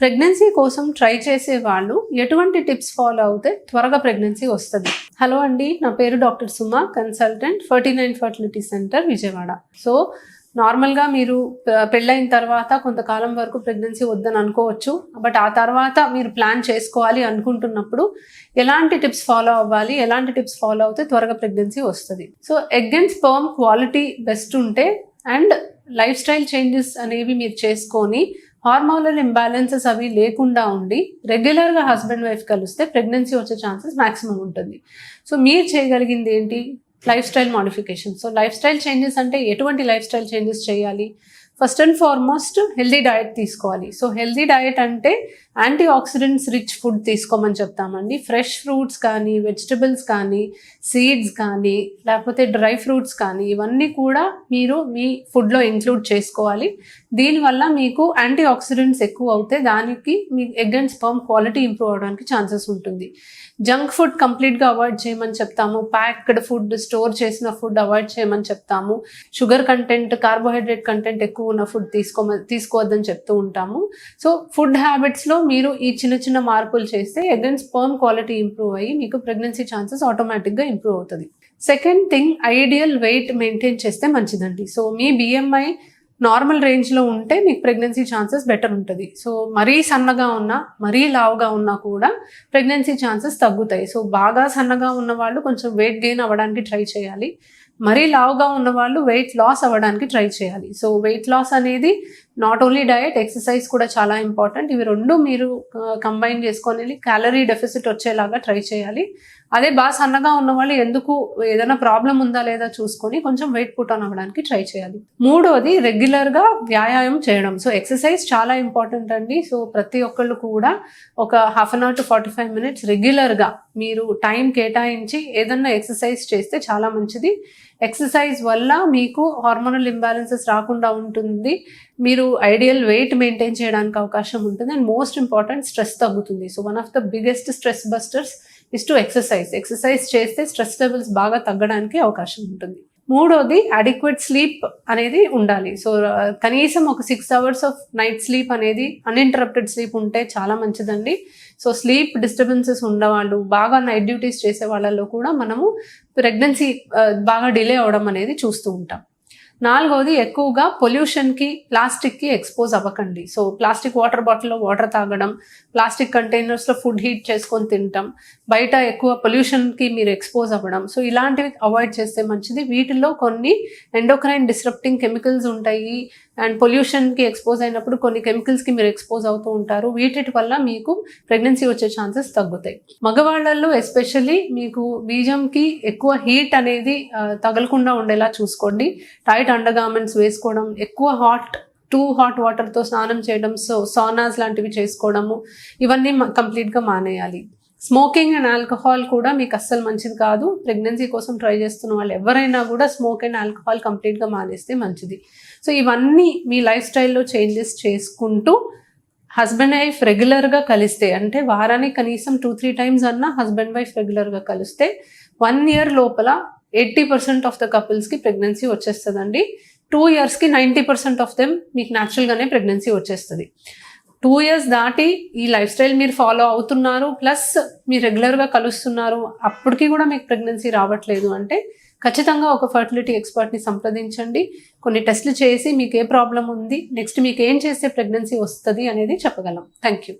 Pregnancy కోసం try చేసే వాళ్ళు ఎటువంటి టిప్స్ ఫాలో అవుతే త్వరగా ప్రెగ్నెన్సీ వస్తుంది? హలో అండి, నా పేరు doctor Suma, consultant 49 fertility centre Vijayawada. So నార్మల్గా మీరు పెళ్ళైన తర్వాత కొంతకాలం వరకు ప్రెగ్నెన్సీ వద్దని అనుకోవచ్చు. బట్ ఆ తర్వాత మీరు ప్లాన్ చేసుకోవాలి అనుకుంటున్నప్పుడు ఎలాంటి టిప్స్ ఫాలో అవ్వాలి, ఎలాంటి టిప్స్ ఫాలో అవుతే త్వరగా ప్రెగ్నెన్సీ వస్తుంది? So egg and sperm quality best ఉంటే అండ్ లైఫ్ స్టైల్ చేంజెస్ అనేవి మీరు చేసుకొని హార్మోనల్ ఇంబ్యాలెన్సెస్ అవి లేకుండా ఉండి రెగ్యులర్గా హస్బెండ్ వైఫ్ కలిస్తే ప్రెగ్నెన్సీ వచ్చే ఛాన్సెస్ మ్యాక్సిమం ఉంటుంది. సో మీరు చేయగలిగింది ఏంటి? Life style modification. So life style changes అంటే ఎటువంటి లైఫ్ స్టైల్ చేంజెస్ చేయాలి? First and foremost healthy diet తీసుకోవాలి. సో హెల్దీ డయట్ అంటే యాంటీ ఆక్సిడెంట్స్ రిచ్ ఫుడ్ తీసుకోమని చెప్తామండి. ఫ్రెష్ ఫ్రూట్స్ కానీ, వెజిటబుల్స్ కానీ, సీడ్స్ కానీ, లేకపోతే డ్రై ఫ్రూట్స్ కానీ, ఇవన్నీ కూడా మీరు మీ ఫుడ్లో ఇంక్లూడ్ చేసుకోవాలి. దీనివల్ల మీకు యాంటీ ఆక్సిడెంట్స్ ఎక్కువ అవుతే దానికి మీ egg and sperm quality improve అవడానికి ఛాన్సెస్ ఉంటుంది. జంక్ ఫుడ్ కంప్లీట్గా అవాయిడ్ చేయమని చెప్తాము. ప్యాక్డ్ ఫుడ్, స్టోర్ చేసిన ఫుడ్ అవాయిడ్ చేయమని చెప్తాము. షుగర్ కంటెంట్, కార్బోహైడ్రేట్ కంటెంట్ ఎక్కువ ఉన్న ఫుడ్ తీసుకోవద్దని చెప్తూ ఉంటాము. సో ఫుడ్ హ్యాబిట్స్లో మీరు ఈ చిన్న చిన్న మార్పులు చేస్తే egg and sperm quality improve అయ్యి మీకు ప్రెగ్నెన్సీ ఛాన్సెస్ ఆటోమేటిక్గా ఇంప్రూవ్ అవుతుంది. Second thing, ideal weight maintain చేస్తే మంచిదండి. సో మీ బిఎంఐ నార్మల్ రేంజ్లో ఉంటే మీకు ప్రెగ్నెన్సీ ఛాన్సెస్ బెటర్ ఉంటుంది. సో మరీ సన్నగా ఉన్నా, మరీ లావుగా ఉన్నా కూడా ప్రెగ్నెన్సీ ఛాన్సెస్ తగ్గుతాయి. సో బాగా సన్నగా ఉన్న వాళ్ళు కొంచెం వెయిట్ గెయిన్ అవ్వడానికి ట్రై చేయాలి. మరీ లావుగా ఉన్న వాళ్ళు వెయిట్ లాస్ అవ్వడానికి ట్రై చేయాలి. సో వెయిట్ లాస్ అనేది నాట్ ఓన్లీ డయట్, ఎక్సర్సైజ్ కూడా చాలా ఇంపార్టెంట్. ఇవి రెండు మీరు కంబైన్ చేసుకొని క్యాలరీ డెఫిసిట్ వచ్చేలాగా ట్రై చేయాలి. అదే బాగా సన్నగా ఉన్న వాళ్ళు ఎందుకు ఏదైనా ప్రాబ్లం ఉందా లేదా చూసుకొని కొంచెం వెయిట్ పుట్ ఆన్ అవ్వడానికి ట్రై చేయాలి. మూడోది రెగ్యులర్గా వ్యాయామం చేయడం. సో ఎక్సర్సైజ్ చాలా ఇంపార్టెంట్ అండి. సో ప్రతి ఒక్కళ్ళు కూడా ఒక half an hour to 45 minutes రెగ్యులర్గా మీరు టైం కేటాయించి ఏదన్నా ఎక్సర్సైజ్ చేస్తే చాలా మంచిది. ఎక్సర్సైజ్ వల్ల మీకు హార్మోనల్ ఇంబ్యాలెన్సెస్ రాకుండా ఉంటుంది. మీరు ఐడియల్ వెయిట్ మెయింటైన్ చేయడానికి అవకాశం ఉంటుంది. అండ్ మోస్ట్ ఇంపార్టెంట్, స్ట్రెస్ తగ్గుతుంది. So one of the biggest stress busters is to exercise. Exercise చేస్తే స్ట్రెస్ లెవెల్స్ బాగా తగ్గడానికి అవకాశం ఉంటుంది. మూడోది, అడిక్వేట్ స్లీప్ అనేది ఉండాలి. సో కనీసం ఒక 6 hours ఆఫ్ నైట్ స్లీప్ అనేది, అన్ఇంటరప్టెడ్ స్లీప్ ఉంటే చాలా మంచిదండి. సో స్లీప్ డిస్టర్బెన్సెస్ ఉన్నవాళ్ళు, బాగా నైట్ డ్యూటీస్ చేసే వాళ్ళలో కూడా మనము ప్రెగ్నెన్సీ బాగా డిలే అవడం అనేది చూస్తూ ఉంటాం. నాలుగోది, ఎక్కువగా పొల్యూషన్కి, ప్లాస్టిక్కి ఎక్స్పోజ్ అవ్వకండి. సో ప్లాస్టిక్ వాటర్ బాటిల్లో వాటర్ తాగడం, ప్లాస్టిక్ కంటైనర్స్లో ఫుడ్ హీట్ చేసుకొని తినటం, బయట ఎక్కువ పొల్యూషన్కి మీరు ఎక్స్పోజ్ అవ్వడం, సో ఇలాంటివి అవాయిడ్ చేస్తే మంచిది. వీటిల్లో కొన్ని ఎండోక్రైన్ డిస్రప్టింగ్ కెమికల్స్ ఉంటాయి. అండ్ పొల్యూషన్కి ఎక్స్పోజ్ అయినప్పుడు కొన్ని కెమికల్స్కి మీరు ఎక్స్పోజ్ అవుతూ ఉంటారు. వీటి వల్ల మీకు ప్రెగ్నెన్సీ వచ్చే ఛాన్సెస్ తగ్గుతాయి. మగవాళ్ళల్లో ఎస్పెషల్లీ మీకు బీజంకి ఎక్కువ హీట్ అనేది తగలకుండా ఉండేలా చూసుకోండి. టైట్ అండర్ గార్మెంట్స్ వేసుకోవడం, ఎక్కువ టూ హాట్ వాటర్తో స్నానం చేయడం, సో సానాస్ లాంటివి చేసుకోవడము, ఇవన్నీ కంప్లీట్గా మానేయాలి. స్మోకింగ్ అండ్ ఆల్కహాల్ కూడా మీకు అస్సలు మంచిది కాదు. ప్రెగ్నెన్సీ కోసం ట్రై చేస్తున్న వాళ్ళు ఎవరైనా కూడా స్మోక్ అండ్ ఆల్కహాల్ కంప్లీట్గా మానేస్తే మంచిది. సో ఇవన్నీ మీ లైఫ్ స్టైల్లో చేంజెస్ చేసుకుంటూ హస్బెండ్ వైఫ్ రెగ్యులర్గా కలిస్తే, అంటే వారానికి కనీసం 2-3 times అన్నా హస్బెండ్ వైఫ్ రెగ్యులర్గా కలిస్తే 1 year లోపల 80% ఆఫ్ ద కపుల్స్కి ప్రెగ్నెన్సీ వచ్చేస్తుందండి. 2 yearsకి 90% ఆఫ్ దెమ్ మీకు న్యాచురల్గానే ప్రెగ్నెన్సీ వచ్చేస్తుంది. 2 years దాటి ఈ లైఫ్ స్టైల్ మీరు ఫాలో అవుతున్నారు, ప్లస్ మీరు రెగ్యులర్గా కలుస్తున్నారు, అప్పటికి కూడా మీకు ప్రెగ్నెన్సీ రావట్లేదు అంటే ఖచ్చితంగా ఒక ఫర్టిలిటీ ఎక్స్పర్ట్ని సంప్రదించండి. కొన్ని టెస్టులు చేసి మీకు ఏ ప్రాబ్లం ఉంది, నెక్స్ట్ మీకు ఏం చేస్తే ప్రెగ్నెన్సీ వస్తుంది అనేది చెప్పగలం. Thank you.